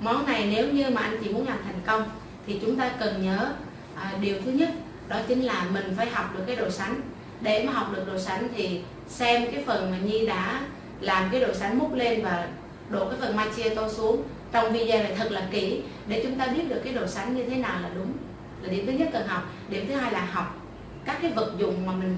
Món này nếu như mà anh chị muốn làm thành công thì chúng ta cần nhớ điều thứ nhất, đó chính là mình phải học được cái độ sánh. Để mà học được độ sánh thì xem cái phần mà Nhi đã làm cái độ sánh múc lên và đổ cái phần macchiato xuống trong video này thật là kỹ để chúng ta biết được cái độ sánh như thế nào là đúng, là điểm thứ nhất cần học. Điểm thứ hai là học các cái vật dụng mà mình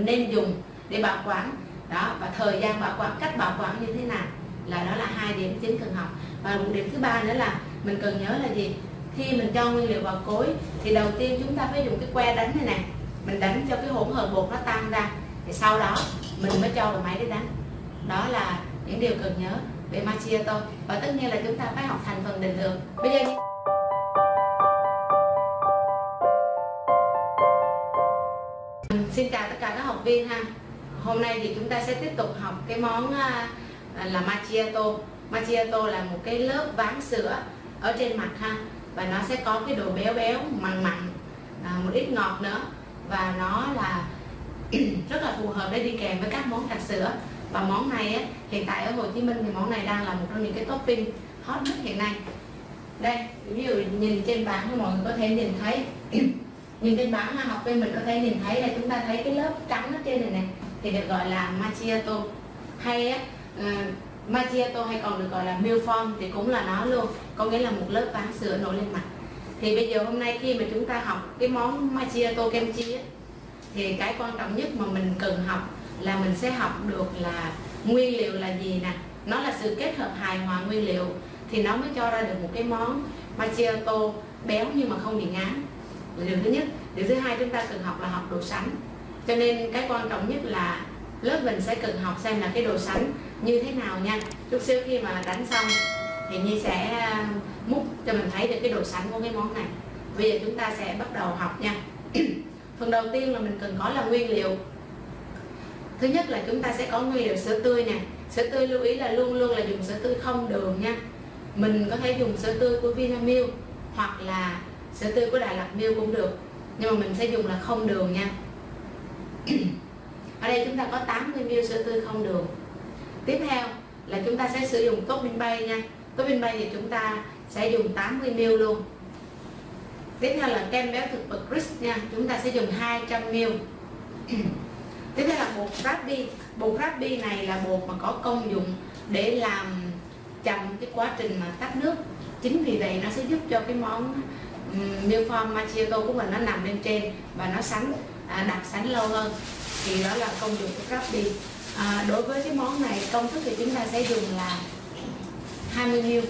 nên dùng để bảo quản đó, và thời gian bảo quản, cách bảo quản như thế nào, đó là hai điểm chính cần học. Và một điểm thứ ba nữa là mình cần nhớ là gì, khi mình cho nguyên liệu vào cối thì đầu tiên chúng ta phải dùng cái que đánh này nè, mình đánh cho cái hỗn hợp bột nó tan ra, thì sau đó mình mới cho vào máy để đánh. Đó là những điều cần nhớ về macchiato, và tất nhiên là chúng ta phải học thành phần định lượng. Bây giờ xin chào tất cả các học viên ha. Hôm nay thì chúng ta sẽ tiếp tục học cái món là macchiato. Macchiato là một cái lớp ván sữa ở trên mặt ha, và nó sẽ có cái độ béo béo mặn mặn, một ít ngọt nữa, và nó là rất là phù hợp để đi kèm với các món trà sữa. Và món này á, hiện tại ở Hồ Chí Minh thì món này đang là một trong những cái topping hot nhất hiện nay. Đây, ví dụ nhìn trên bảng thì mọi người có thể nhìn thấy nhìn trên bảng học viên mình có thể nhìn thấy là chúng ta thấy cái lớp trắng ở trên này này thì được gọi là macchiato, hay macchiato hay còn được gọi là milk foam thì cũng là nó luôn, có nghĩa là một lớp ván sữa nổi lên mặt. Thì bây giờ hôm nay khi mà chúng ta học cái món macchiato kimchi ấy, thì cái quan trọng nhất mà mình cần học là mình sẽ học được là nguyên liệu là gì nè, nó là sự kết hợp hài hòa nguyên liệu thì nó mới cho ra được một cái món macchiato béo nhưng mà không bị ngán. Điều thứ nhất. Điều thứ hai, chúng ta cần học là học độ sánh, cho nên cái quan trọng nhất là lớp mình sẽ cần học xem là cái độ sánh như thế nào nha. Chút xíu khi mà đánh xong thì Nhi sẽ múc cho mình thấy được cái độ sánh của cái món này. Bây giờ chúng ta sẽ bắt đầu học nha. Phần đầu tiên là mình cần có là nguyên liệu. Thứ nhất là chúng ta sẽ có nguyên liệu sữa tươi nè. Sữa tươi lưu ý là luôn luôn là dùng sữa tươi không đường nha. Mình có thể dùng sữa tươi của Vinamilk hoặc là sữa tươi của Đà Lạt Milk cũng được, nhưng mà mình sẽ dùng là không đường nha. Ở đây chúng ta có 80ml sữa tươi không đường. Tiếp theo là chúng ta sẽ sử dụng topping bay nha. Topping bay thì chúng ta sẽ dùng 80ml luôn. Tiếp theo là kem béo thực vật Crisp nha, chúng ta sẽ dùng 200ml. Tiếp theo là bột Rappi. Bột Rappi này là bột mà có công dụng để làm chậm cái quá trình mà tách nước. Chính vì vậy nó sẽ giúp cho cái món milk foam macchiato của mình nó nằm lên trên và nó đặc sánh lâu hơn. Thì đó là công dụng của Rappi. Đối với cái món này công thức thì chúng ta sẽ dùng là 20ml.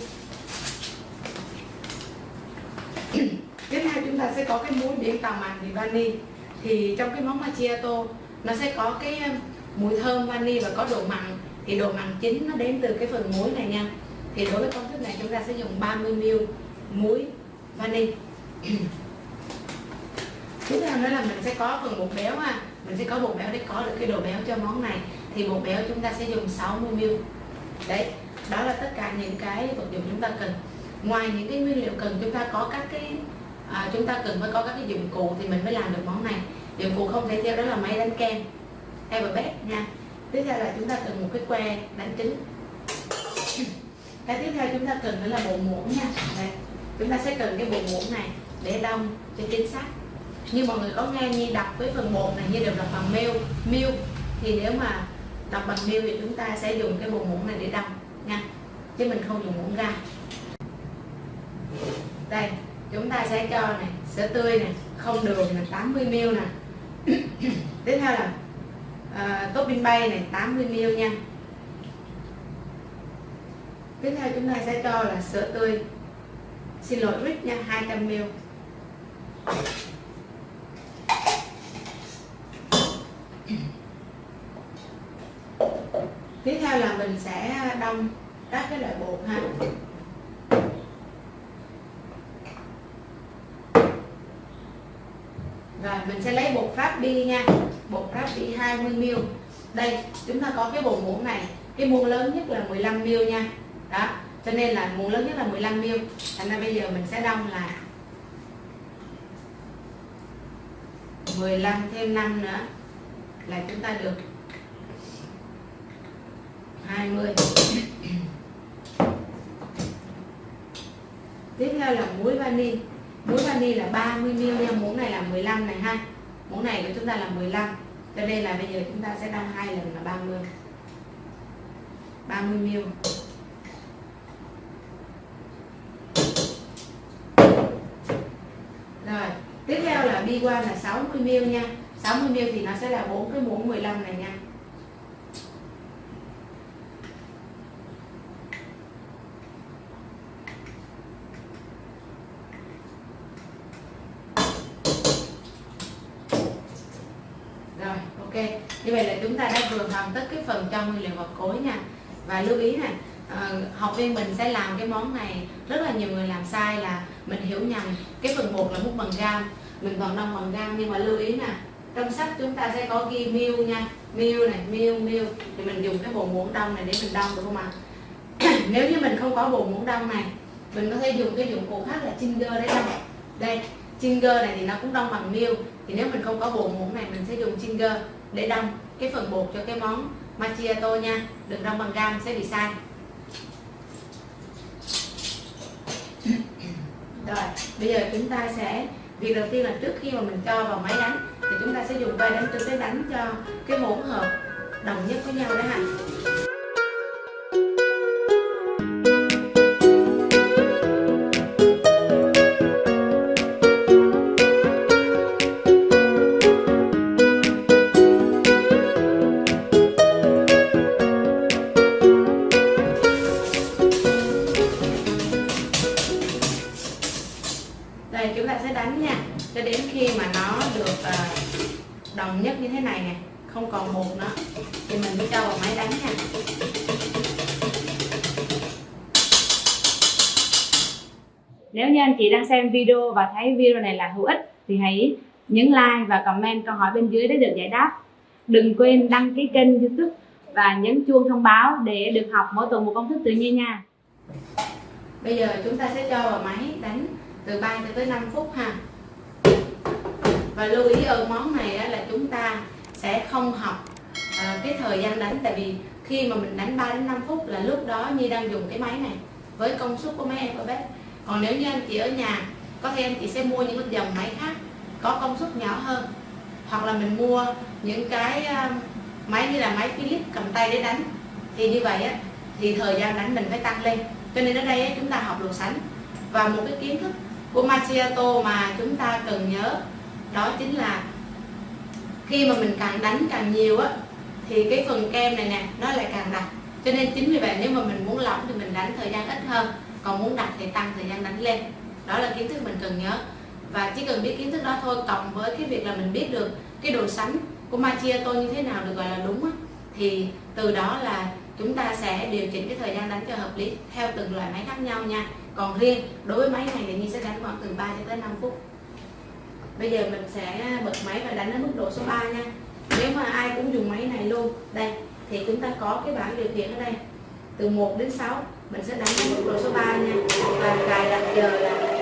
Tiếp theo chúng ta sẽ có cái muối biển tàu mặn thì vani. Thì trong cái món macchiato nó sẽ có cái mùi thơm vani và có độ mặn. Thì độ mặn chính nó đến từ cái phần muối này nha. Thì đối với công thức này chúng ta sẽ dùng 30ml muối vani. Tiếp theo nữa là mình sẽ có phần bột béo ha. Mình sẽ có bột béo để có được cái độ béo cho món này. Thì bột béo chúng ta sẽ dùng 60ml. Đấy, đó là tất cả những cái vật dụng chúng ta cần. Ngoài những cái nguyên liệu cần, chúng ta có các cái chúng ta cần phải có các cái dụng cụ thì mình mới làm được món này. Dụng cụ không thể theo đó là máy đánh kem, Everbest nha. Tiếp theo là chúng ta cần một cái que đánh trứng. Cái tiếp theo chúng ta cần nữa là bộ muỗng nha. Đây, chúng ta sẽ cần cái bộ muỗng này để đông cho chính xác. Như mọi người có nghe Nhi đọc với phần bột này, như đều đọc bằng milk, thì nếu mà đọc bằng milk thì chúng ta sẽ dùng cái bộ muỗng này để đông nha, chứ mình không dùng muỗng ga. Đây, chúng ta sẽ cho này sữa tươi này, không đường này, 80ml nè. Tiếp theo là topping bay này, 80ml nha. Tiếp theo chúng ta sẽ cho là sữa tươi, xin lỗi Rich nha, 200ml. Tiếp theo là mình sẽ đông các cái loại bột ha. Rồi mình sẽ lấy bột Rappi nha. Bột Rappi 20ml. Đây, chúng ta có cái bộ muỗng này. Cái muỗng lớn nhất là 15ml nha. Đó, cho nên là muỗng lớn nhất là 15ml. Thành ra bây giờ mình sẽ đông là 15 thêm 5 nữa là chúng ta được 20. Tiếp theo là muối vani. Muối vani là 30ml nha, muỗng này là 15 này ha. Muỗng này của chúng ta là 15. Cho nên là bây giờ chúng ta sẽ đong 2 lần là 30ml. Rồi, tiếp theo là bi quan là 60ml nha. 60ml thì nó sẽ là 4 cái muỗng 15 này nha. Rồi, ok. Như vậy là chúng ta đã vừa hoàn tất cái phần cho nguyên liệu ngọt cối nha. Và lưu ý này, học viên mình sẽ làm cái món này, rất là nhiều người làm sai là mình hiểu nhầm cái phần bột là múc bằng gam, mình còn đong bằng gam. Nhưng mà lưu ý nè, trong sách chúng ta sẽ có ghi ml nha, ml này, ml thì mình dùng cái bộ muỗng đong này để mình đong được không ạ? Nếu như mình không có bộ muỗng đong này, mình có thể dùng cái dụng cụ khác là chinger để đong. Đây, chinger này thì nó cũng đong bằng ml, thì nếu mình không có bộ muỗng này mình sẽ dùng chinger để đong cái phần bột cho cái món macchiato nha, đừng đong bằng gam sẽ bị sai. Rồi, bây giờ chúng ta sẽ, việc đầu tiên là trước khi mà mình cho vào máy đánh thì chúng ta sẽ dùng que đánh trứng để đánh cho cái hỗn hợp đồng nhất với nhau đấy ha. Đây, chúng ta sẽ đánh nha, cho đến khi mà nó được đồng nhất như thế này nè, không còn bột nữa thì mình mới cho vào máy đánh nha. Nếu như anh chị đang xem video và thấy video này là hữu ích thì hãy nhấn like và comment câu hỏi bên dưới để được giải đáp. Đừng quên đăng ký kênh YouTube và nhấn chuông thông báo để được học mỗi tuần một công thức tự nhiên nha. Bây giờ chúng ta sẽ cho vào máy đánh từ 3 tới 5 phút ha. Và lưu ý ở món này là chúng ta sẽ không học cái thời gian đánh, tại vì khi mà mình đánh 3 đến 5 phút là lúc đó Nhi đang dùng cái máy này với công suất của mấy em ở bếp. Còn nếu như anh chị ở nhà, có thể anh chị sẽ mua những cái dòng máy khác có công suất nhỏ hơn, hoặc là mình mua những cái máy như là máy Philips cầm tay để đánh, thì như vậy á, thì thời gian đánh mình phải tăng lên. Cho nên ở đây á, chúng ta học đồ sánh. Và một cái kiến thức của macchiato mà chúng ta cần nhớ đó chính là khi mà mình càng đánh càng nhiều á thì cái phần kem này nè nó lại càng đặc. Cho nên chính vì vậy nếu mà mình muốn lỏng thì mình đánh thời gian ít hơn, còn muốn đặc thì tăng thời gian đánh lên. Đó là kiến thức mình cần nhớ. Và chỉ cần biết kiến thức đó thôi, cộng với cái việc là mình biết được cái độ sánh của macchiato như thế nào được gọi là đúng á, thì từ đó là chúng ta sẽ điều chỉnh cái thời gian đánh cho hợp lý theo từng loại máy khác nhau nha. Còn riêng đối với máy này thì Nhi sẽ đánh khoảng từ 3 cho tới 5 phút. Bây giờ mình sẽ bật máy và đánh ở mức độ số 3 nha. Nếu mà ai cũng dùng máy này luôn, đây thì chúng ta có cái bảng điều khiển ở đây. Từ 1 đến 6 mình sẽ đánh ở mức độ số 3 nha. Và cài đặt giờ là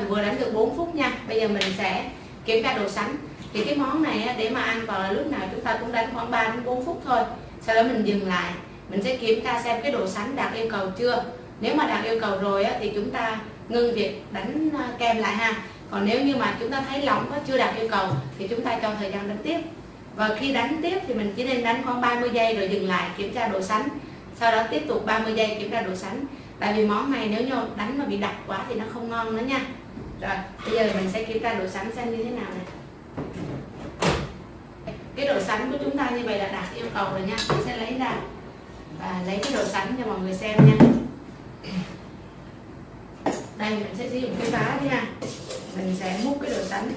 vừa đánh được 4 phút nha. Bây giờ mình sẽ kiểm tra độ sánh. Thì cái món này để mà ăn vào là lúc nào chúng ta cũng đánh khoảng 3 đến 4 phút thôi. Sau đó mình dừng lại, mình sẽ kiểm tra xem cái độ sánh đạt yêu cầu chưa. Nếu mà đạt yêu cầu rồi thì chúng ta ngưng việc đánh kem lại ha. Còn nếu như mà chúng ta thấy lỏng chưa đạt yêu cầu thì chúng ta cho thời gian đánh tiếp. Và khi đánh tiếp thì mình chỉ nên đánh khoảng 30 giây rồi dừng lại kiểm tra độ sánh. Sau đó tiếp tục 30 giây kiểm tra độ sánh. Tại vì món này nếu như đánh mà bị đặc quá thì nó không ngon nữa nha. Rồi, bây giờ mình sẽ kiểm tra độ sánh xem như thế nào này. Cái độ sánh của chúng ta như vậy là đạt yêu cầu rồi nha. Mình sẽ lấy ra và lấy cái độ sánh cho mọi người xem nha. Đây mình sẽ sử dụng cái vá đi ha. Mình sẽ múc cái độ sánh.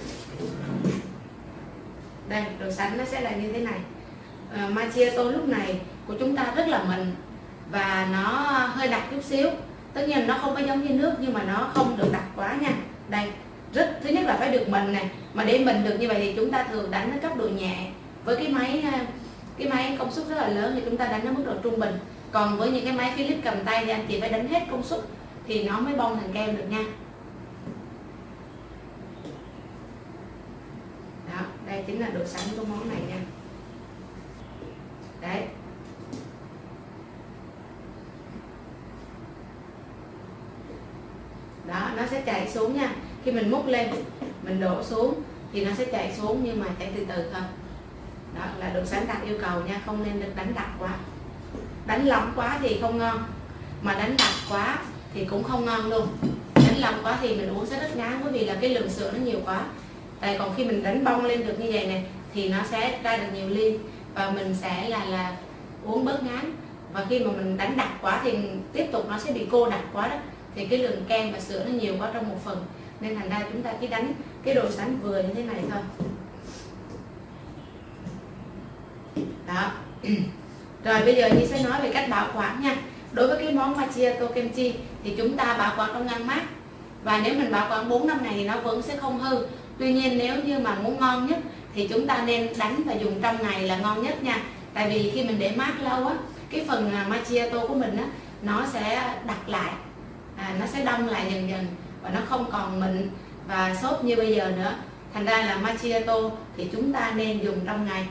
Đây, độ sánh nó sẽ là như thế này. Macchiato lúc này của chúng ta rất là mịn và nó hơi đặc chút xíu. Tất nhiên nó không có giống như nước nhưng mà nó không được đặc quá nha. Đây, thứ nhất là phải được mịn này, Mà để mình được như vậy thì chúng ta thường đánh ở cấp độ nhẹ. Với cái máy công suất rất là lớn thì chúng ta đánh ở mức độ trung bình. Còn với những cái máy Philips cầm tay thì anh chị phải đánh hết công suất thì nó mới bong thành kem được nha. Đó, đây chính là độ sánh của món này nha. Đấy. Đó, nó sẽ chảy xuống nha. Khi mình múc lên, mình đổ xuống thì nó sẽ chảy xuống, nhưng mà chảy từ từ thôi. Đó là độ sánh đạt yêu cầu nha, không nên được đánh đặc quá. Đánh lỏng quá thì không ngon, mà đánh đặc quá thì cũng không ngon luôn. Đánh lỏng quá thì mình uống sẽ rất ngán, bởi vì là cái lượng sữa nó nhiều quá. Tại còn khi mình đánh bong lên được như vậy này thì nó sẽ ra được nhiều ly và mình sẽ là uống bớt ngán. Và khi mà mình đánh đặc quá thì tiếp tục nó sẽ bị cô đặc quá đó, thì cái lượng kem và sữa nó nhiều quá trong một phần, nên thành ra chúng ta chỉ đánh cái độ sánh vừa như thế này thôi. Đó. Rồi bây giờ Nhi sẽ nói về cách bảo quản nha. Đối với cái món macchiato kimchi thì chúng ta bảo quản trong ngăn mát, và nếu mình bảo quản 4 năm ngày thì nó vẫn sẽ không hư. Tuy nhiên nếu như mà muốn ngon nhất thì chúng ta nên đánh và dùng trong ngày là ngon nhất nha. Tại vì khi mình để mát lâu á, cái phần macchiato của mình á nó sẽ đặc lại, nó sẽ đông lại dần dần và nó không còn mịn và xốp như bây giờ nữa. Thành ra là macchiato thì chúng ta nên dùng trong ngày.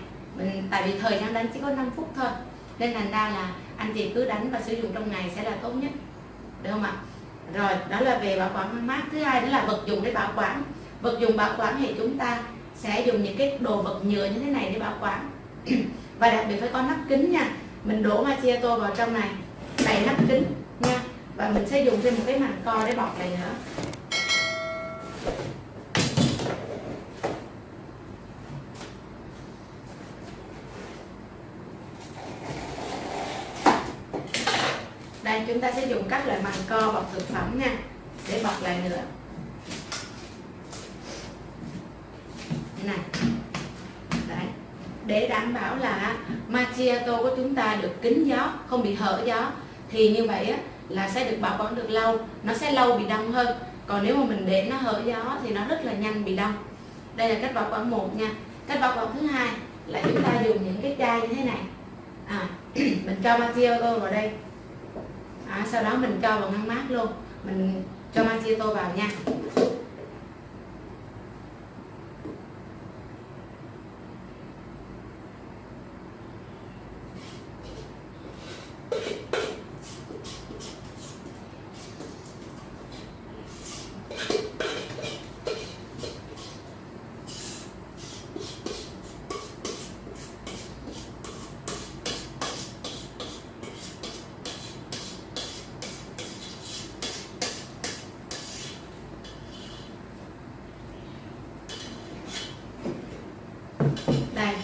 Tại vì thời gian đánh chỉ có 5 phút thôi, nên thành ra là anh chị cứ đánh và sử dụng trong ngày sẽ là tốt nhất, được không ạ? Rồi, đó là về bảo quản ngăn mát. Thứ hai đó là vật dụng để bảo quản. Vật dụng bảo quản thì chúng ta sẽ dùng những cái đồ vật nhựa như thế này để bảo quản. Và đặc biệt phải có nắp kính nha. Mình đổ macchiato vào trong này, đầy nắp kính nha. Và mình sẽ dùng thêm một cái màng co để bọc lại nữa. Đây, chúng ta sẽ dùng các loại màng co bọc thực phẩm nha, để bọc lại nữa. Thế này. Đấy. Để đảm bảo là macchiato của chúng ta được kín gió, không bị hở gió, thì như vậy á, là sẽ được bảo quản được lâu, nó sẽ lâu bị đông hơn. Còn nếu mà mình để nó hở gió thì nó rất là nhanh bị đông. Đây là cách bảo quản 1 nha. Cách bảo quản thứ hai là chúng ta dùng những cái chai như thế này. Mình cho macchiato vào đây. Sau đó mình cho vào ngăn mát luôn. Mình cho macchiato vào nha. Đây,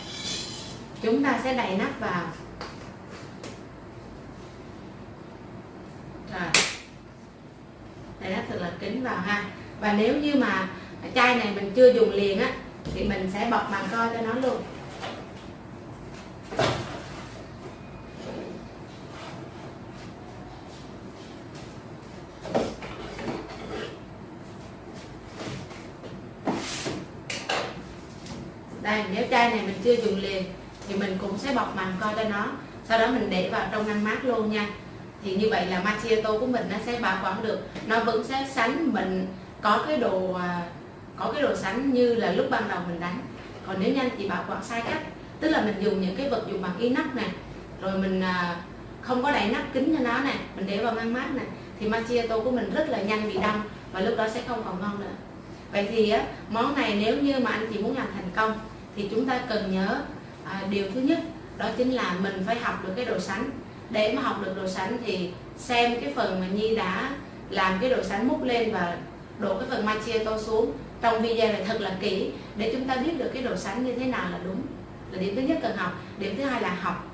chúng ta sẽ đậy nắp vào. Rồi, đậy nắp thật là kín vào ha. Và nếu như mà chai này mình chưa dùng liền á thì mình sẽ bọc màng co cho nó luôn. Đây, nếu chai này mình chưa dùng liền thì mình cũng sẽ bọc màng co cho nó. Sau đó mình để vào trong ngăn mát luôn nha. Thì như vậy là macchiato của mình nó sẽ bảo quản được. Nó vẫn sẽ sánh mình có cái độ sánh như là lúc ban đầu mình đánh. Còn nếu như anh chị bảo quản sai cách, tức là mình dùng những cái vật dụng bằng inox này, rồi mình không có đậy nắp kín cho nó này, mình để vào ngăn mát này, thì macchiato của mình rất là nhanh bị đông và lúc đó sẽ không còn ngon nữa. Vậy thì món này nếu như mà anh chị muốn làm thành công thì chúng ta cần nhớ điều thứ nhất, đó chính là mình phải học được cái độ sánh. Để mà học được độ sánh thì xem cái phần mà Nhi đã làm cái độ sánh múc lên và đổ cái phần macchiato xuống trong video này thật là kỹ, để chúng ta biết được cái độ sánh như thế nào là đúng, là điểm thứ nhất cần học. Điểm thứ hai là học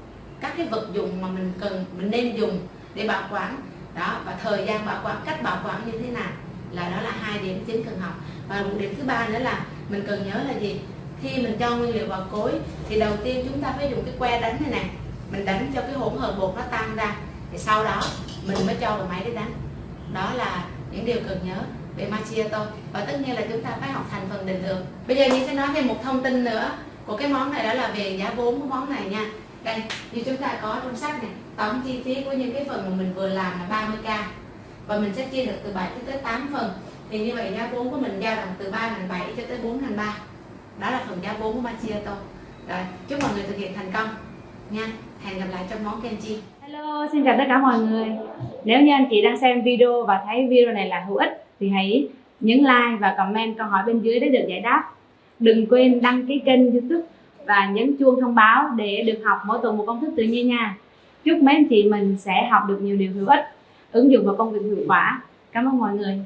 các cái vật dụng mà mình nên dùng để bảo quản đó, và thời gian bảo quản, cách bảo quản như thế nào, đó là 2 điểm chính cần học. Và một điểm thứ ba nữa là mình cần nhớ là gì? Khi mình cho nguyên liệu vào cối thì đầu tiên chúng ta phải dùng cái que đánh này nè, mình đánh cho cái hỗn hợp bột nó tan ra, thì sau đó mình mới cho vào máy để đánh. Đó là những điều cần nhớ. về macchiato, và tất nhiên là chúng ta phải học thành phần định lượng. Bây giờ Nhi sẽ nói thêm một thông tin nữa của cái món này, đó là về giá vốn của món này nha. Đây, như chúng ta có trong sách này, tổng chi phí của những cái phần mà mình vừa làm là 30k, và mình sẽ chia được từ 7 tới 8 phần. Thì như vậy giá vốn của mình dao động từ 3.700 cho tới 4.300. Đó là phần giá vốn của macchiato. Rồi, chúc mọi người thực hiện thành công nha. Hẹn gặp lại trong món kem chiên. Hello, xin chào tất cả mọi người. Nếu như anh chị đang xem video và thấy video này là hữu ích thì hãy nhấn like và comment câu hỏi bên dưới để được giải đáp. Đừng quên đăng ký kênh YouTube và nhấn chuông thông báo để được học mỗi tuần một công thức tự nhiên nha. Chúc mấy anh chị mình sẽ học được nhiều điều hữu ích, ứng dụng vào công việc hiệu quả. Cảm ơn mọi người.